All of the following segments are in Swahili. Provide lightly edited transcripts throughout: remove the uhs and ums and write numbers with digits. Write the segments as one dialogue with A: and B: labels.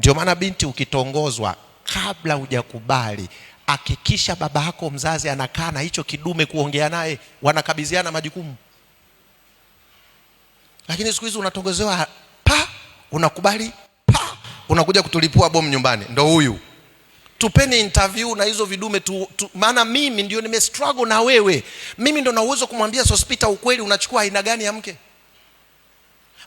A: Ndio maana binti, ukitongozwa, kabla hujakubali, hakikisha baba yako mzazi anakaa na hicho kidume kuongea naye, wanakabidhiana majukumu. Lakini siku hizi unatongozewa unakubali unakuja kutulipua bomu nyumbani. Ndio huyu. Tupeni interview na hizo vidume maana mimi ndio struggle na wewe. Mimi ndio na uwezo kumwambia Sospita ukweli, unachukua aina gani ya mke.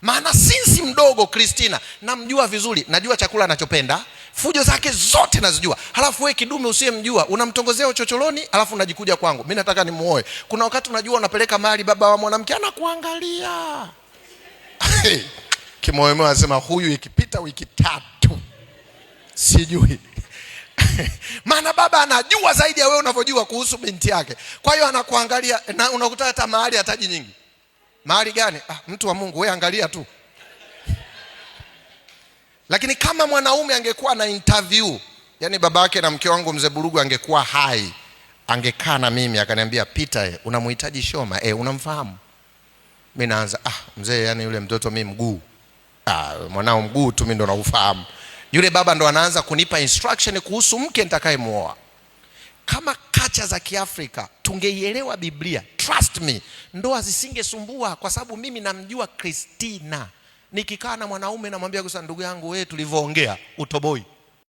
A: Maana sinsi mdogo Christina namjua vizuri, najua chakula anachopenda, fujo zake zote nazijua. Halafu wewe kidume usiyemjua unamtongozea uchocholoni, halafu unajikuja kwangu, mimi nataka nimuoe. Kuna wakati unajua unapeleka mahali baba wa mwanamke anakuangalia. Kimoyo anasema huyu ikipita wiki 3 sijui. Maana baba anajua zaidi ya wewe unavyojua kuhusu binti yake. Kwa hiyo anakuangalia na unakuta hata mahali hataji nyingi. Mahali gani? Mtu wa Mungu, wewe angalia tu. Lakini kama mwanaume angekuwa na interview, yani babake na mke wangu mzee Burugu angekuwa hai, angekaa na mimi akaniambia, Peter, unamhitaji Shoma? Unamfahamu? Mimi naanza, mzee, yani yule mtoto mimi mguu. Mwanao mguu tu mimi ndo naufahamu. Yule baba ndo anaanza kunipa instruction kuhusu mke nitakayemuoa. Kama kacha za Kiafrika tungeielewa Biblia, trust me, ndoa zisingesumbua, kwa sababu mimi namjua Christina. Nikikaa na mwanaume namwambia, ndugu yangu, wewe tulivyoongea utoboi.